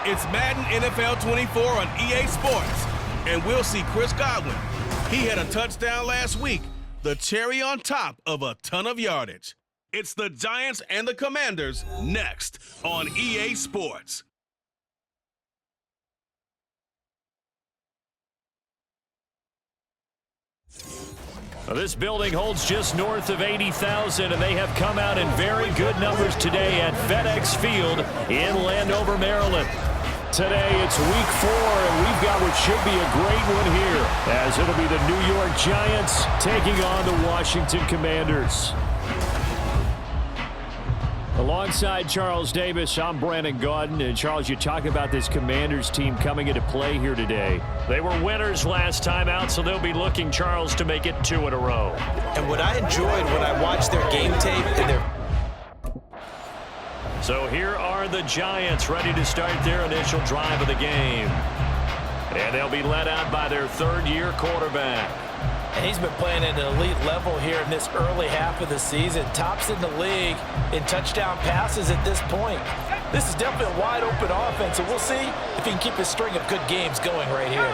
It's Madden NFL 24 on EA Sports, and we'll see Chris Godwin. He had a touchdown last week, the cherry on top of a ton of yardage. It's the Giants and the Commanders next on EA Sports. This building holds just north of 80,000, and they have come out in very good numbers today at FedEx Field in Landover, Maryland. Today, it's week 4, and we've got what should be a great one here, as it'll be the New York Giants taking on the Washington Commanders. Alongside Charles Davis, I'm Brandon Gaudin. And Charles, you talk about this Commanders team coming into play here today. They were winners last time out, so they'll be looking, Charles, to make it 2 in a row. And what I enjoyed when I watched their game tape and their... So here are the Giants ready to start their initial drive of the game. And they'll be led out by their third-year quarterback. And he's been playing at an elite level here in this early half of the season. Tops in the league in touchdown passes at this point. This is definitely a wide-open offense, and we'll see if he can keep his string of good games going right here.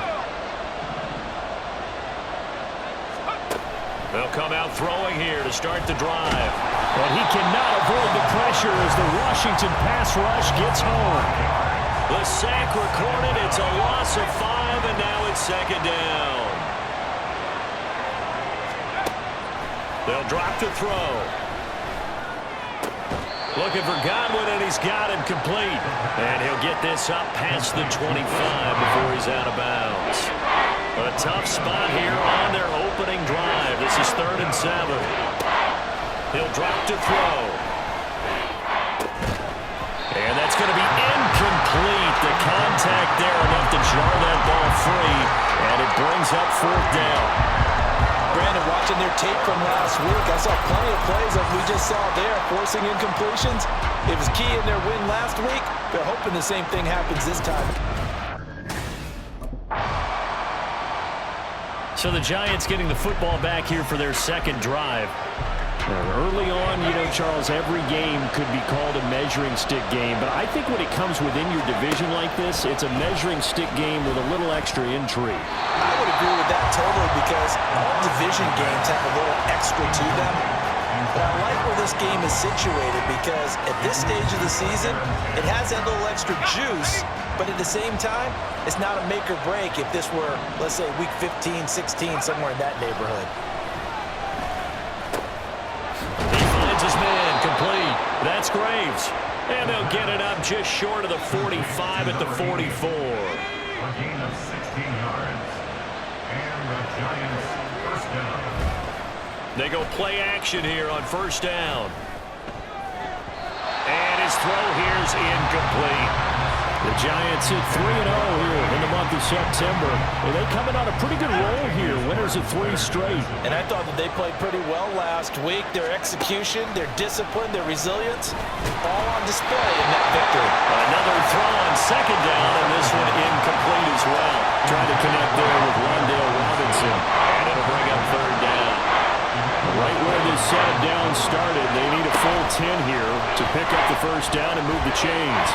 They'll come out throwing here to start the drive. And he cannot avoid the pressure as the Washington pass rush gets home. The sack recorded. It's a loss of 5, and now it's second down. They'll drop to throw. Looking for Godwin, and he's got him complete. And he'll get this up past the 25 before he's out of bounds. A tough spot here on their opening drive. This is 3rd and 7. He'll drop to throw. And that's going to be incomplete. The contact there enough to jar that ball free. And it brings up 4th down. Brandon, watching their tape from last week, I saw plenty of plays like we just saw there, forcing incompletions. It was key in their win last week. They're hoping the same thing happens this time. So the Giants getting the football back here for their second drive. Early on, you know, Charles, every game could be called a measuring stick game, but I think when it comes within your division like this, it's a measuring stick game with a little extra intrigue. I would agree with that totally because all division games have a little extra to them. But I like where this game is situated because at this stage of the season, it has that little extra juice, but at the same time, it's not a make or break if this were, let's say, week 15, 16, somewhere in that neighborhood. His man complete. That's Graves. And they'll get it up just short of the 45 at the 44. A gain of 16 yards. And the Giants first down. They go play action here on first down. And his throw here is incomplete. The Giants hit 3-0 here in the month of September. And they coming on a pretty good roll here, winners of 3 straight. And I thought that they played pretty well last week. Their execution, their discipline, their resilience, all on display in that victory. Another throw on second down, and this one incomplete as well. Trying to connect there with Wandale Robinson. And it'll bring up 3rd down. Right where this set down started, they need a full 10 here to pick up the first down and move the chains.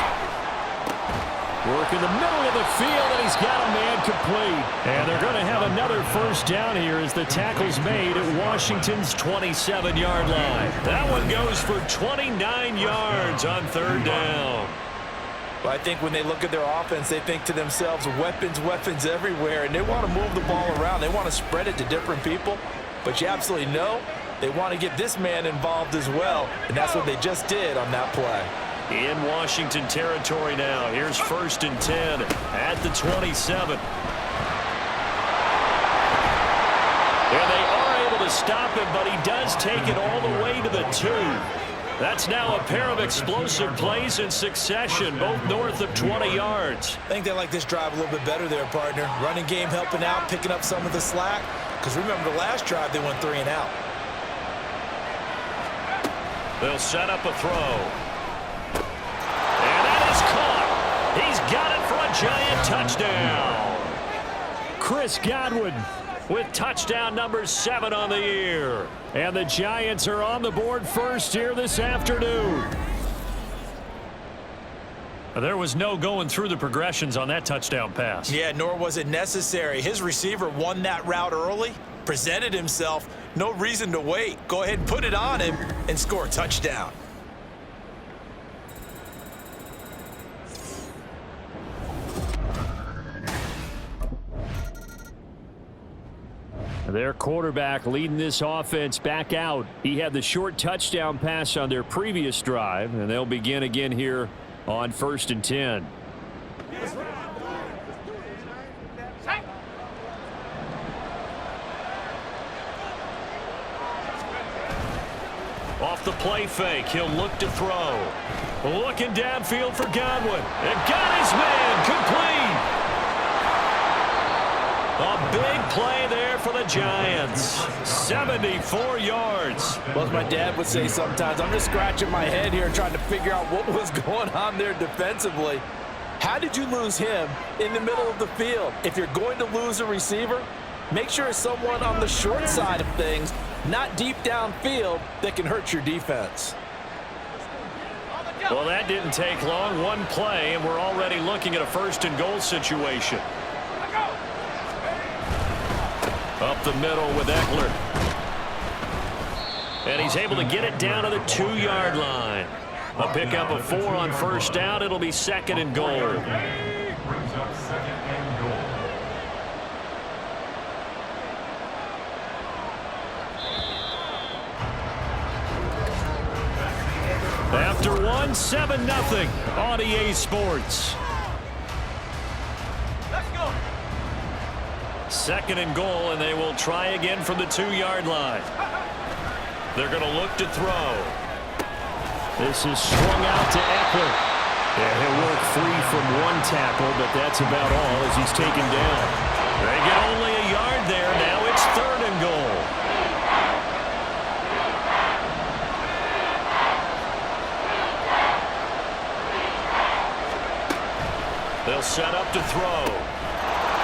Work in the middle of the field, and he's got a man complete. And they're going to have another first down here as the tackle's made at Washington's 27-yard line. That one goes for 29 yards on 3rd down. Well, I think when they look at their offense, they think to themselves, weapons, weapons everywhere, and they want to move the ball around. They want to spread it to different people, but you absolutely know they want to get this man involved as well, and that's what they just did on that play. In Washington territory now. Here's 1st and 10 at the 27. And they are able to stop him, but he does take it all the way to the 2. That's now a pair of explosive plays in succession, both north of 20 yards. I think they like this drive a little bit better there, partner. Running game helping out, picking up some of the slack. Because remember the last drive, they went 3 and out. They'll set up a throw. He's got it for a Giant touchdown. Chris Godwin with touchdown number 7 on the year. And the Giants are on the board first here this afternoon. There was no going through the progressions on that touchdown pass. Yeah, nor was it necessary. His receiver won that route early, presented himself, no reason to wait. Go ahead and put it on him and score a touchdown. Their quarterback leading this offense back out. He had the short touchdown pass on their previous drive, and they'll begin again here on 1st and 10. Off the play fake, he'll look to throw. Looking downfield for Godwin. And got his man complete. A big play there for the Giants. 74 yards. Well, as my dad would say sometimes, I'm just scratching my head here trying to figure out what was going on there defensively. How did you lose him in the middle of the field? If you're going to lose a receiver, make sure it's someone on the short side of things, not deep downfield, that can hurt your defense. Well, that didn't take long. One play, and we're already looking at a 1st and goal situation. Up the middle with Eckler. And he's able to get it down to the 2-yard line. A pickup of 4 on 1st down. It'll be 2nd and goal. Brings up 2nd and goal. After one, 7-0 on EA Sports. 2nd and goal, and they will try again from the 2-yard line. They're going to look to throw. This is swung out to Eckler. Yeah, he'll work free from one tackle, but that's about all as he's taken down. They get only a yard there. Now it's 3rd and goal. They'll set up to throw.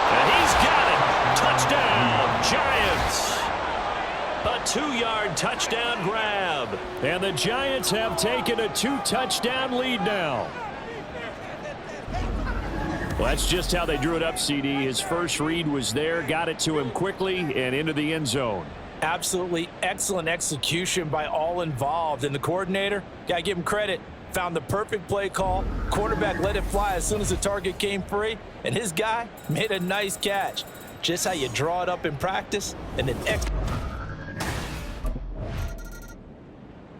And he's got it. Touchdown, Giants. A 2-yard touchdown grab. And the Giants have taken a 2-touchdown lead now. Well, that's just how they drew it up, CD. His first read was there, got it to him quickly, and into the end zone. Absolutely excellent execution by all involved. And the coordinator, got to give him credit, found the perfect play call. Quarterback let it fly as soon as the target came free, and his guy made a nice catch. Just how you draw it up in practice and then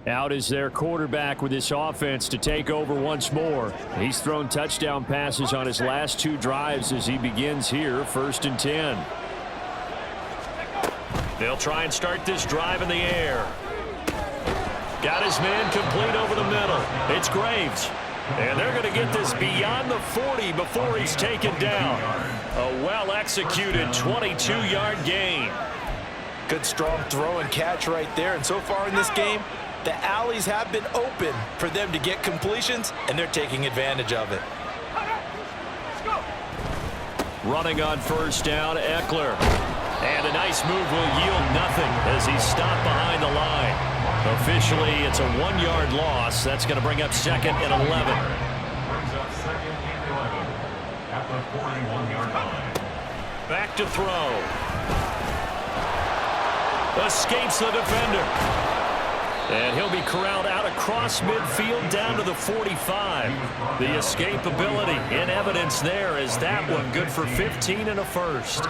out is their quarterback with this offense to take over once more. He's thrown touchdown passes on his last 2 drives as he begins here, 1st and 10. They'll try and start this drive in the air. Got his man complete over the middle. It's Graves. And they're going to get this beyond the 40 before he's taken down. A well-executed 22-yard gain. good strong throw and catch right there. And so far in this game, the alleys have been open for them to get completions, and they're taking advantage of it. Running on first down, Eckler. And a nice move will yield nothing as he's stopped behind the line. Officially, it's a 1-yard loss. That's going to bring up 2nd and 11. Brings up 2nd and 11 at the 41-yard line. Back to throw. Escapes the defender. And he'll be corralled out across midfield down to the 45. The escapability in evidence there as that one good for 15 and a first.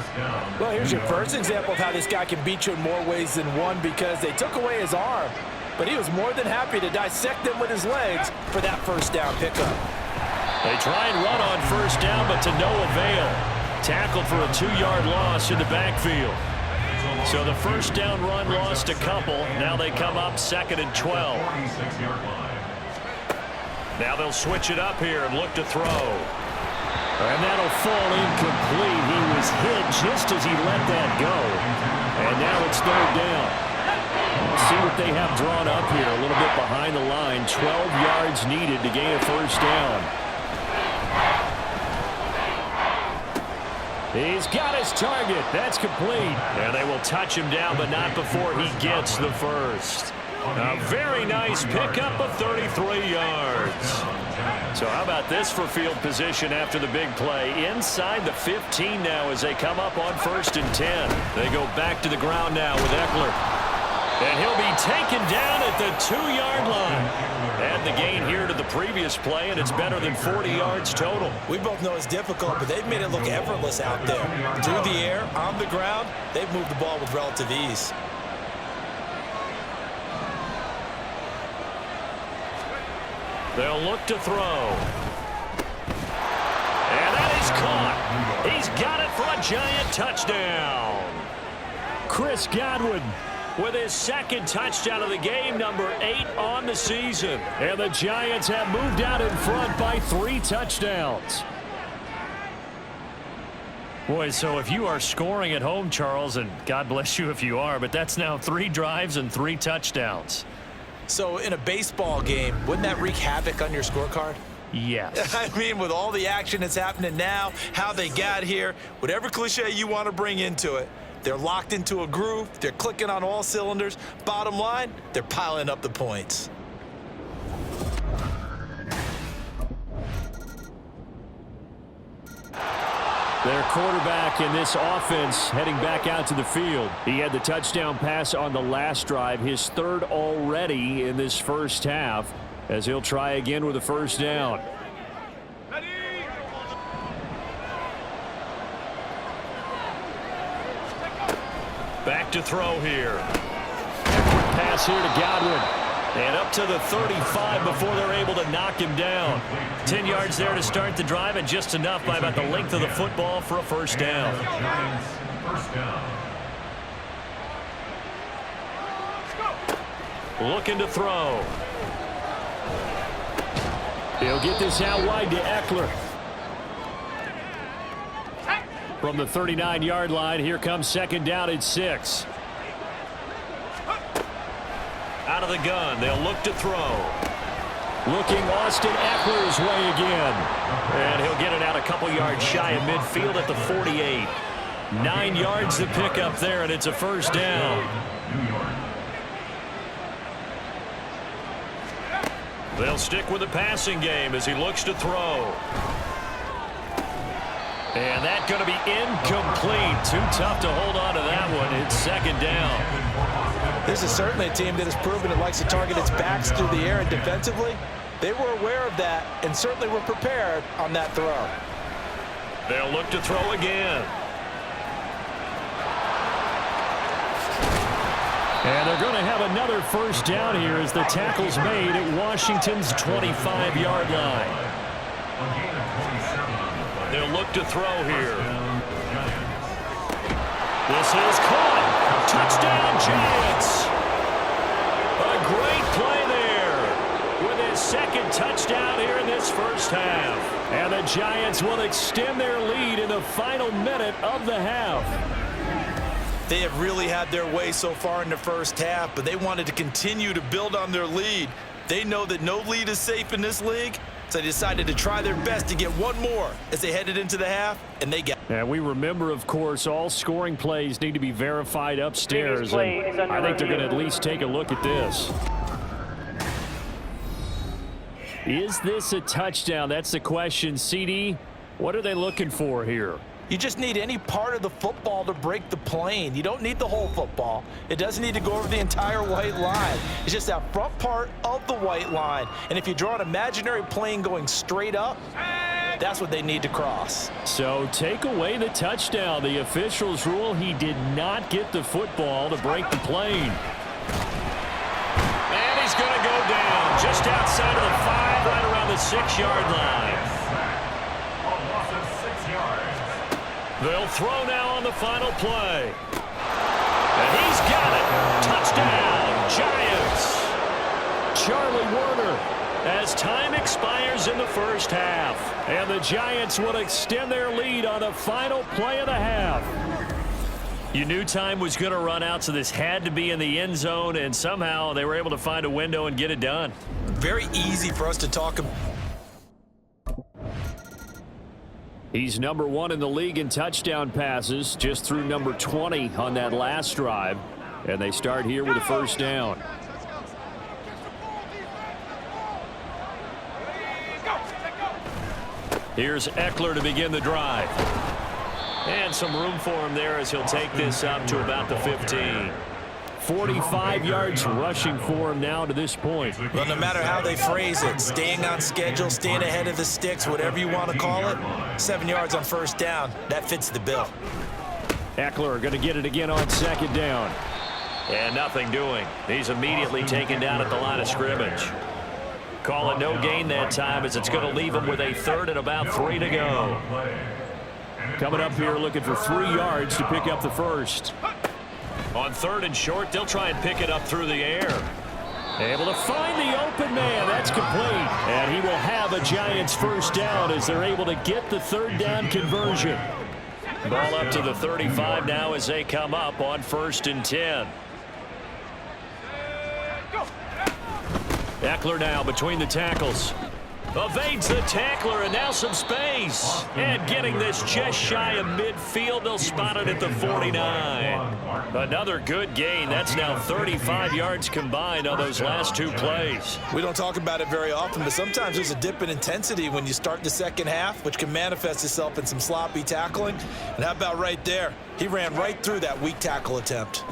Well, here's your first example of how this guy can beat you in more ways than one, because they took away his arm, but he was more than happy to dissect them with his legs for that first down pickup. They try and run on first down, but to no avail. Tackled for a 2-yard loss in the backfield. So the first down run lost a couple. Now they come up 2nd and 12. Now they'll switch it up here and look to throw. And that'll fall incomplete. He was hit just as he let that go. And now it's 3rd down. Let's see what they have drawn up here. A little bit behind the line. 12 yards needed to gain a first down. He's got his target. That's complete. And they will touch him down, but not before he gets the first. A very nice pickup of 33 yards. So how about this for field position after the big play? Inside the 15 now as they come up on 1st and 10. They go back to the ground now with Ekeler. And he'll be taken down at the 2-yard line. Add the gain here to the previous play, and it's better than 40 yards total. We both know it's difficult, but they've made it look effortless out there. Through the air, on the ground, they've moved the ball with relative ease. They'll look to throw. And that is caught. He's got it for a giant touchdown. Chris Godwin with his 2nd touchdown of the game, number 8 on the season. And the Giants have moved out in front by 3 touchdowns. Boy, so if you are scoring at home, Charles, and God bless you if you are, but that's now 3 drives and 3 touchdowns. So in a baseball game, wouldn't that wreak havoc on your scorecard? Yes. I mean, with all the action that's happening now, how they got here, whatever cliche you want to bring into it, they're locked into a groove. They're clicking on all cylinders. Bottom line, they're piling up the points. Their quarterback in this offense heading back out to the field. He had the touchdown pass on the last drive, his 3rd already in this first half, as he'll try again with a 1st down. Back to throw here. Pass here to Godwin. And up to the 35 before they're able to knock him down. 10 yards there to start the drive, and just enough by about the length of the football for a 1st down. Looking to throw. He'll get this out wide to Ekeler. From the 39-yard line, here comes 2nd down and 6. Out of the gun, they'll look to throw. Looking Austin Eckler's way again. And he'll get it out a couple yards shy of midfield at the 48. 9 yards to pick up there, and it's a 1st down. They'll stick with the passing game as he looks to throw. And that's going to be incomplete. Too tough to hold on to that one. It's 2nd down. This is certainly a team that has proven it likes to target its backs through the air, and defensively, they were aware of that and certainly were prepared on that throw. They'll look to throw again. And they're going to have another 1st down here as the tackle's made at Washington's 25-yard line. They'll look to throw here. This is caught. Touchdown, Giants. A great play there with his 2nd touchdown here in this first half. And the Giants will extend their lead in the final minute of the half. They have really had their way so far in the first half, but they wanted to continue to build on their lead. They know that no lead is safe in this league, so they decided to try their best to get one more as they headed into the half, and they got it. And we remember, of course, all scoring plays need to be verified upstairs, and I think they're going to at least take a look at this. Is this a touchdown? That's the question. CD, what are they looking for here? You just need any part of the football to break the plane. You don't need the whole football. It doesn't need to go over the entire white line. It's just that front part of the white line. And if you draw an imaginary plane going straight up, that's what they need to cross. So take away the touchdown. The officials rule he did not get the football to break the plane. And he's going to go down just outside of the 5, right around the 6-yard line. They'll throw now on the final play. And he's got it. Touchdown, Giants. Charlie Werner as time expires in the first half. And the Giants will extend their lead on the final play of the half. You knew time was going to run out, so this had to be in the end zone, and somehow they were able to find a window and get it done. Very easy for us to talk about. He's number 1 in the league in touchdown passes, just threw number 20 on that last drive. And they start here with a 1st down. Here's Eckler to begin the drive. And some room for him there as he'll take this up to about the 15. 45 yards rushing for him now to this point. Well, no matter how they phrase it, staying on schedule, staying ahead of the sticks, whatever you want to call it, 7 yards on first down, that fits the bill. Eckler going to get it again on second down. And nothing doing. He's immediately taken down at the line of scrimmage. Call it no gain that time as it's going to leave him with a third and about 3 to go. Coming up here looking for 3 yards to pick up the first. On third and short, they'll try and pick it up through the air. Able to find the open man. That's complete. And he will have a Giants first down as they're able to get the third down conversion. Ball up to the 35 now as they come up on 1st and 10. Eckler now between the tackles. Evades the tackler and now some space. And getting this just shy of midfield. They'll spot it at the 49. Another good gain. That's now 35 yards combined on those last 2 plays. We don't talk about it very often, but sometimes there's a dip in intensity when you start the second half, which can manifest itself in some sloppy tackling. And how about right there? He ran right through that weak tackle attempt.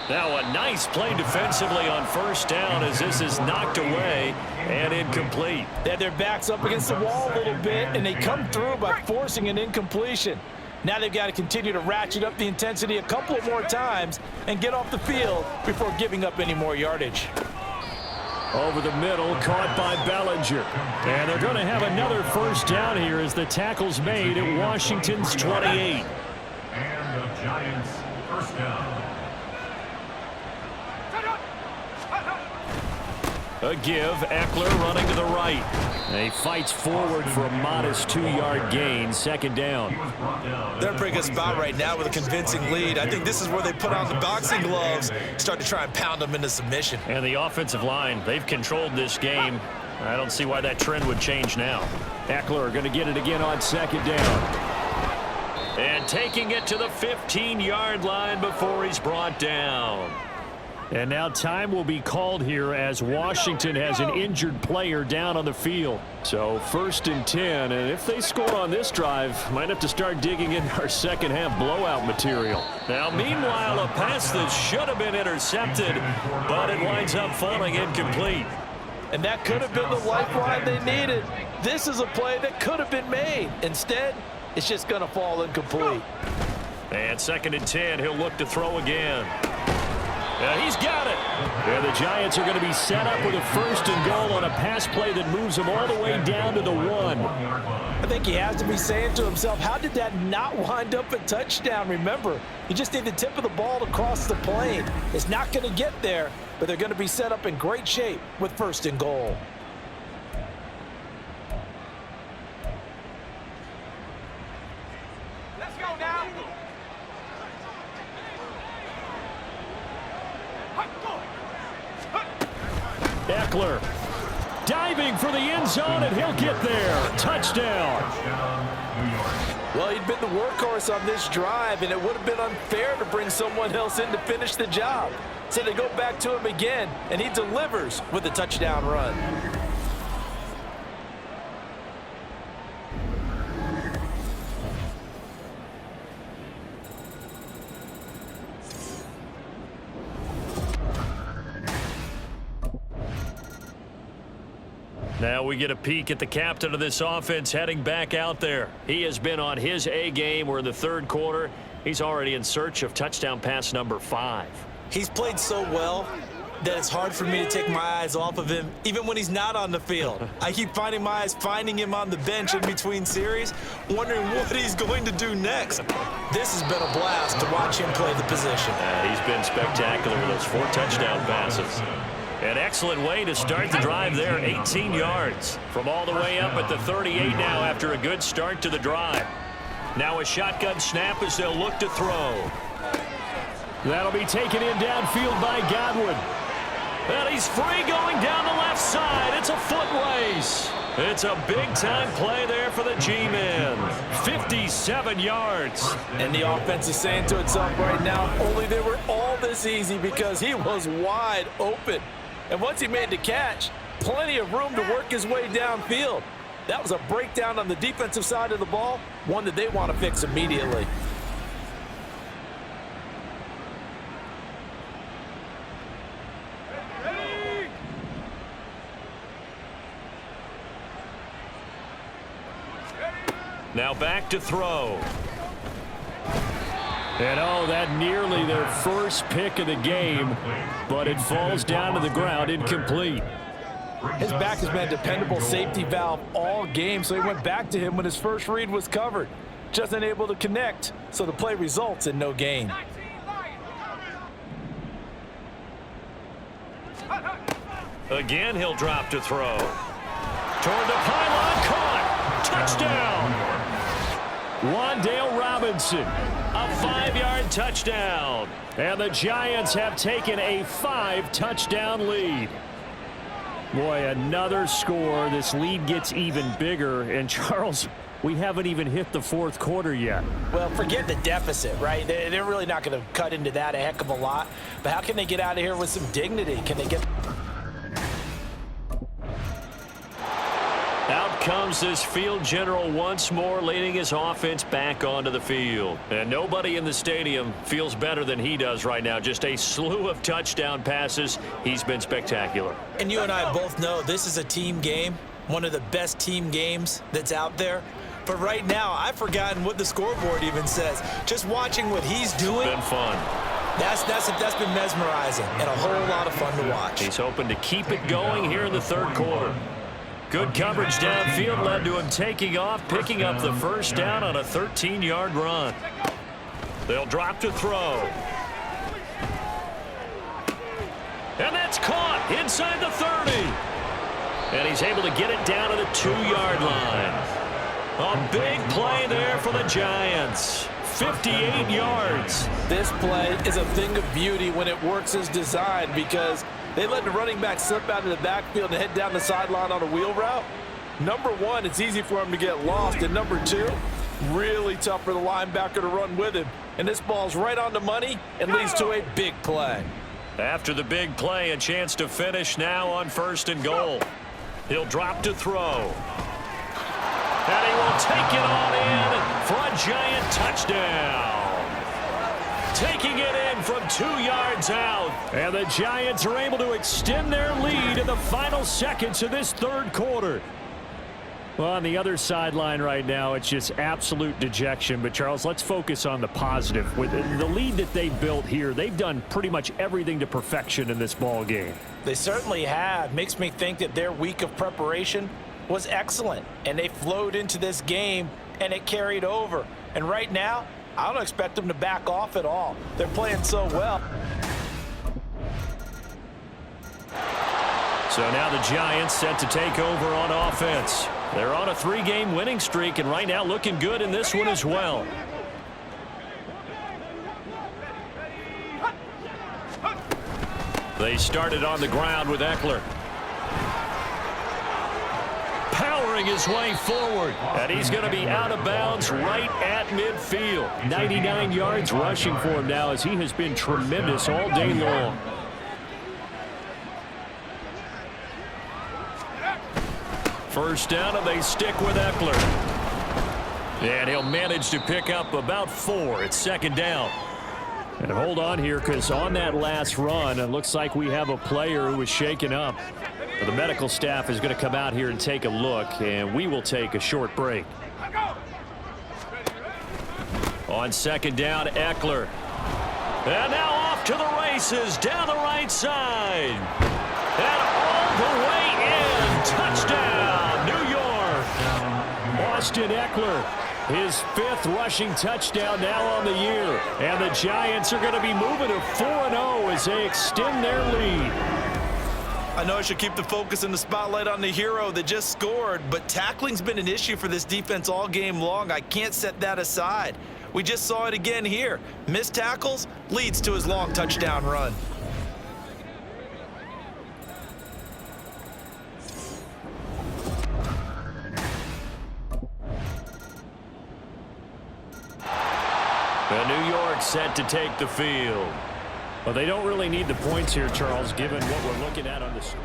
Now a nice play defensively on first down as this is knocked away and incomplete. They had their backs up against the wall a little bit, and they come through by forcing an incompletion. Now they've got to continue to ratchet up the intensity a couple of more times and get off the field before giving up any more yardage. Over the middle, caught by Bellinger. And they're going to have another first down here as the tackle's made at Washington's 28. And the Giants first down. A give, Eckler running to the right. And he fights forward for a modest 2-yard gain, second down. They're in a pretty good spot right now with a convincing lead. I think this is where they put on the boxing gloves, start to try and pound them into submission. And the offensive line, they've controlled this game. I don't see why that trend would change now. Eckler going to get it again on second down. And taking it to the 15-yard line before he's brought down. And now time will be called here as Washington has an injured player down on the field. So 1st and 10, and if they score on this drive, might have to start digging in our second half blowout material. Now meanwhile, a pass that should have been intercepted, but it winds up falling incomplete. And that could have been the lifeline they needed. This is a play that could have been made. Instead, it's just going to fall incomplete. And 2nd and 10, he'll look to throw again. He's got it. And the Giants are going to be set up with a 1st and goal on a pass play that moves them all the way down to the 1. I think he has to be saying to himself, how did that not wind up a touchdown? Remember, you just need the tip of the ball to cross the plane. It's not going to get there, but they're going to be set up in great shape with 1st and goal. Let's go now. Eckler diving for the end zone, and he'll get there. Touchdown. Well, he'd been the workhorse on this drive, and it would have been unfair to bring someone else in to finish the job. So they go back to him again, and he delivers with a touchdown run. Now we get a peek at the captain of this offense heading back out there. He has been on his A game. We're in the 3rd quarter. He's already in search of touchdown pass number 5. He's played so well that it's hard for me to take my eyes off of him, even when he's not on the field. I keep finding my eyes finding him on the bench in between series, wondering what he's going to do next. This has been a blast to watch him play the position. He's been spectacular with those 4 touchdown passes. An excellent way to start the drive there, 18 yards. From all the way up at the 38 now after a good start to the drive. Now a shotgun snap as they'll look to throw. That'll be taken in downfield by Godwin. And he's free going down the left side. It's a foot race. It's a big-time play there for the G-men. 57 yards. And the offense is saying to itself right now, only they were all this easy because he was wide open. And once he made the catch, plenty of room to work his way downfield. That was a breakdown on the defensive side of the ball, one that they want to fix immediately. Now back to throw. And oh, that nearly their first pick of the game, but it falls down to the ground incomplete. His back has been a dependable safety valve all game, so he went back to him when his first read was covered. Just unable to connect, so the play results in no gain. Again, he'll drop to throw. Toward the pylon, caught. Touchdown. Wan'Dale Robinson, a 5-yard touchdown. And the Giants have taken a 5-touchdown lead. Boy, another score. This lead gets even bigger. And, Charles, we haven't even hit the fourth quarter yet. Well, forget the deficit, right? They're really not going to cut into that a heck of a lot. But how can they get out of here with some dignity? Can they get... Out comes this field general once more, leading his offense back onto the field. And nobody in the stadium feels better than he does right now. Just a slew of touchdown passes. He's been spectacular. And you and I both know this is a team game, one of the best team games that's out there. But right now, I've forgotten what the scoreboard even says. Just watching what he's doing. Been fun. That's been mesmerizing and a whole lot of fun to watch. He's hoping to keep it going here in the third quarter. Good coverage downfield led to him taking off, picking up the first down on a 13-yard run. They'll drop to throw. And that's caught inside the 30. And he's able to get it down to the 2-yard line. A big play there for the Giants. 58 yards. This play is a thing of beauty when it works as designed because they let the running back slip out of the backfield and head down the sideline on a wheel route. Number one, it's easy for him to get lost. And number two, really tough for the linebacker to run with him. And this ball's right on the money and leads to a big play. After the big play, a chance to finish now on 1st and goal. He'll drop to throw. And he will take it on in for a Giant touchdown. Taking it in from 2 yards out. And the Giants are able to extend their lead in the final seconds of this third quarter. Well, on the other sideline right now, it's just absolute dejection. But, Charles, let's focus on the positive. With the lead that they built here, they've done pretty much everything to perfection in this ball game. They certainly have. Makes me think that their week of preparation was excellent. And they flowed into this game, and it carried over. And right now, I don't expect them to back off at all. They're playing so well. So now the Giants set to take over on offense. They're on a 3-game winning streak, and right now looking good in this one as well. They started on the ground with Eckler. Powering his way forward, and he's going to be out of bounds right at midfield. 99 yards rushing for him now as he has been tremendous all day long. First down, and they stick with Eckler. And he'll manage to pick up about 4. It's 2nd down. And hold on here, because on that last run, it looks like we have a player who was shaken up. The medical staff is going to come out here and take a look, and we will take a short break. On 2nd down, Eckler. And now off to the races down the right side. And all the way in. Touchdown, New York. Austin Eckler, his 5th rushing touchdown now on the year. And the Giants are going to be moving to 4-0 as they extend their lead. I know I should keep the focus and the spotlight on the hero that just scored, but tackling's been an issue for this defense all game long. I can't set that aside. We just saw it again here. Missed tackles leads to his long touchdown run. The New York set to take the field. Well, they don't really need the points here, Charles, given what we're looking at on the screen.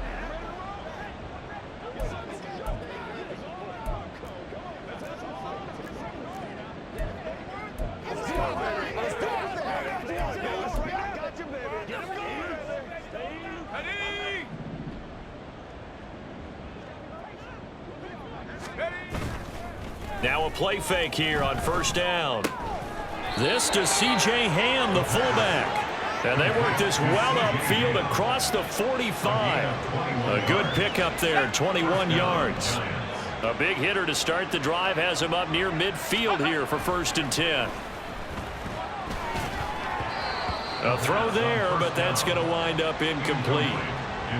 Now a play fake here on first down. This to C.J. Ham, the fullback. And they work this well upfield across the 45. A good pickup there, 21 yards. A big hitter to start the drive has him up near midfield here for 1st and 10. A throw there, but that's going to wind up incomplete.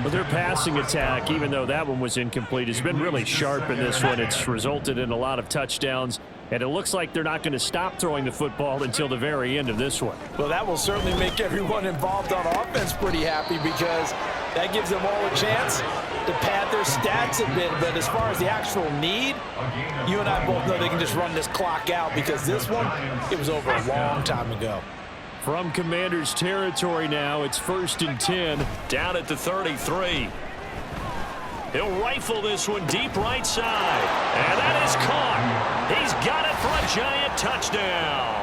Well, their passing attack, even though that one was incomplete, has been really sharp in this one. It's resulted in a lot of touchdowns, and it looks like they're not going to stop throwing the football until the very end of this one. Well, that will certainly make everyone involved on offense pretty happy because that gives them all a chance to pad their stats a bit. But as far as the actual need, you and I both know they can just run this clock out because this one, it was over a long time ago. From Commanders territory now, it's 1st and 10. Down at the 33. He'll rifle this one deep right side. And that is caught. He's got it for a giant touchdown.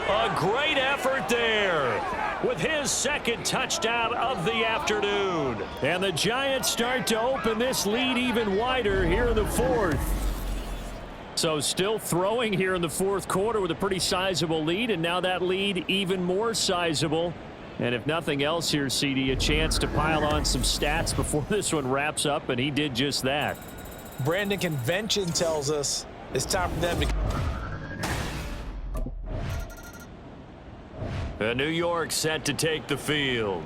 A great effort there with his 2nd touchdown of the afternoon. And the Giants start to open this lead even wider here in the 4th. So still throwing here in the 4th quarter with a pretty sizable lead, and now that lead even more sizable. And if nothing else here, CD, a chance to pile on some stats before this one wraps up, and he did just that. Brandon, convention tells us it's time for them to... New York set to take the field.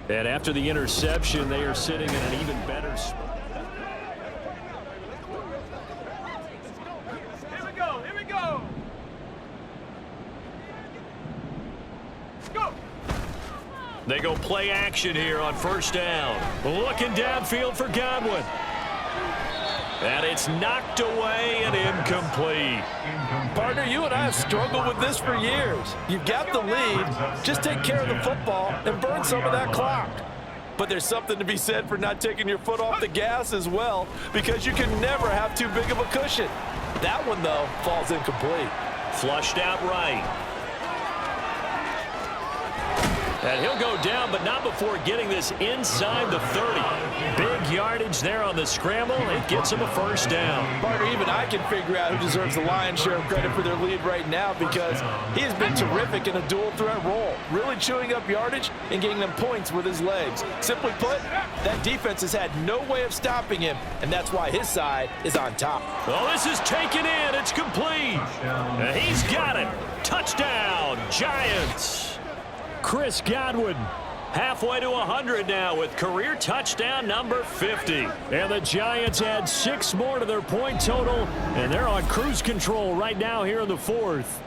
And after the interception, they are sitting in an even better spot. They go play action here on 1st down. Looking downfield for Godwin. And it's knocked away and incomplete. Partner, you and I have struggled with this for years. You've got the lead. Just take care of the football and burn some of that clock. But there's something to be said for not taking your foot off the gas as well, because you can never have too big of a cushion. That one, though, falls incomplete. Flushed out right. And he'll go down, but not before getting this inside the 30. Big yardage there on the scramble. It gets him a 1st down. Partner, even I can figure out who deserves the lion's share of credit for their lead right now because he has been terrific in a dual threat role, really chewing up yardage and getting them points with his legs. Simply put, that defense has had no way of stopping him, and that's why his side is on top. Oh, this is taken in. It's complete. And he's got it. Touchdown, Giants. Chris Godwin halfway to 100 now with career touchdown number 50. And the Giants add 6 more to their point total, and they're on cruise control right now here in the 4th.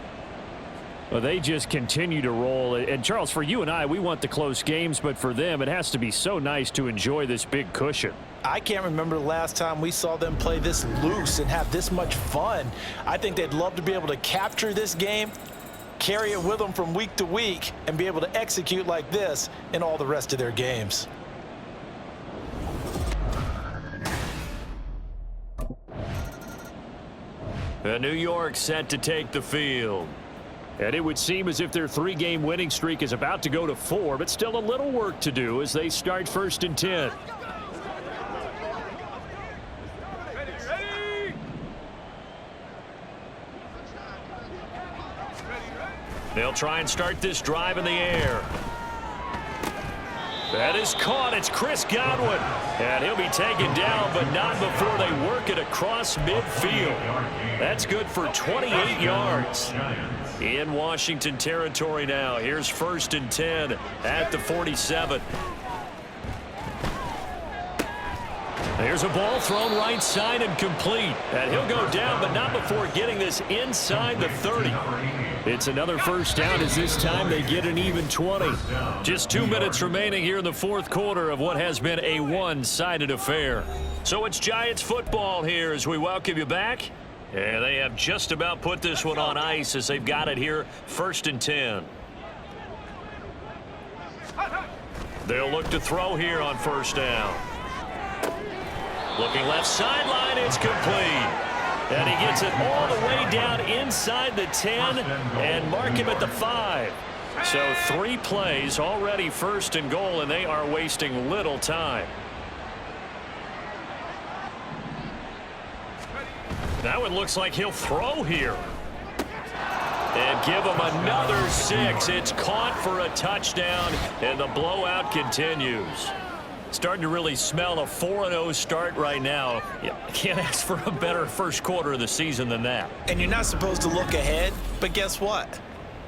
Well, they just continue to roll. And, Charles, for you and I, we want the close games, but for them, it has to be so nice to enjoy this big cushion. I can't remember the last time we saw them play this loose and have this much fun. I think they'd love to be able to capture this game, carry it with them from week to week, and be able to execute like this in all the rest of their games. New York set to take the field. And it would seem as if their 3-game winning streak is about to go to 4, but still a little work to do as they start 1st and 10. They'll try and start this drive in the air. That is caught. It's Chris Godwin. And he'll be taken down, but not before they work it across midfield. That's good for 28 yards. In Washington territory now. Here's 1st and 10 at the 47. There's a ball thrown right side and complete. And he'll go down, but not before getting this inside the 30. It's another 1st down as this time they get an even 20. Just 2 minutes remaining here in the 4th quarter of what has been a one-sided affair. So it's Giants football here as we welcome you back. And they have just about put this one on ice as they've got it here 1st and 10. They'll look to throw here on 1st down. Looking left sideline, it's complete. And he gets it all the way down inside the 10 and mark him at the 5. So 3 plays already 1st and goal, and they are wasting little time. That one looks like he'll throw here. And give him another 6. It's caught for a touchdown, and the blowout continues. Starting to really smell a 4-0 start right now. Yeah, can't ask for a better first quarter of the season than that. And you're not supposed to look ahead, but guess what?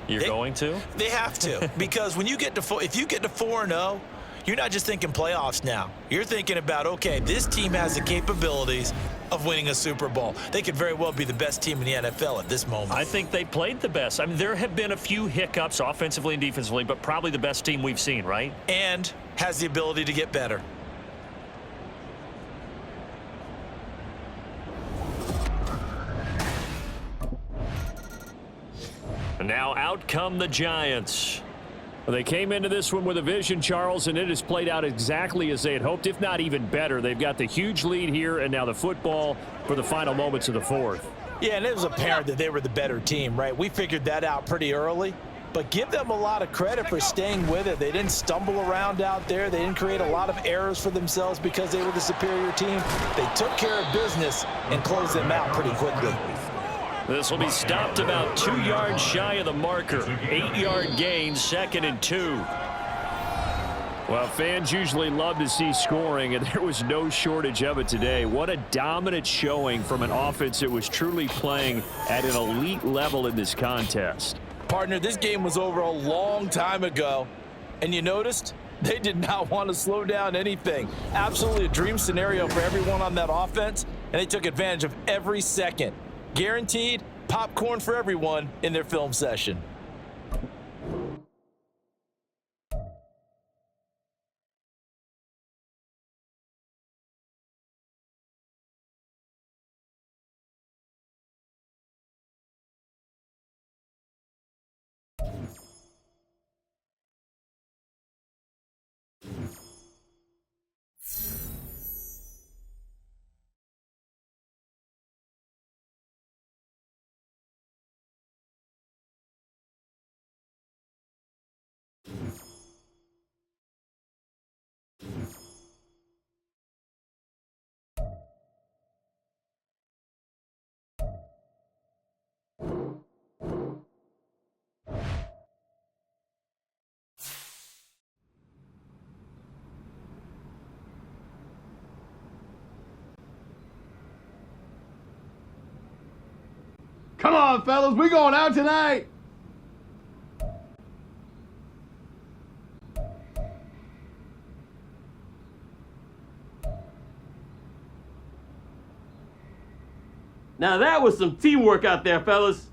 You're going to? They have to, because when you get to if you get to 4-0, you're not just thinking playoffs now. You're thinking about, okay, this team has the capabilities of winning a Super Bowl. They could very well be the best team in the NFL at this moment. I think they played the best. I mean, there have been a few hiccups offensively and defensively, but probably the best team we've seen, right? And has the ability to get better. And now out come the Giants. Well, they came into this one with a vision, Charles, and it has played out exactly as they had hoped, if not even better. They've got the huge lead here, and now the football for the final moments of the fourth. Yeah, and it was apparent that they were the better team, right? We figured that out pretty early, but give them a lot of credit for staying with it. They didn't stumble around out there. They didn't create a lot of errors for themselves because they were the superior team. They took care of business and closed them out pretty quickly. This will be stopped about 2 yards shy of the marker. 8-yard gain, 2nd and 2. Well, fans usually love to see scoring, and there was no shortage of it today. What a dominant showing from an offense that was truly playing at an elite level in this contest. Partner, this game was over a long time ago, and you noticed they did not want to slow down anything. Absolutely a dream scenario for everyone on that offense, and they took advantage of every second. Guaranteed popcorn for everyone in their film session. Come on, fellas, we going out tonight. Now that was some teamwork out there, fellas.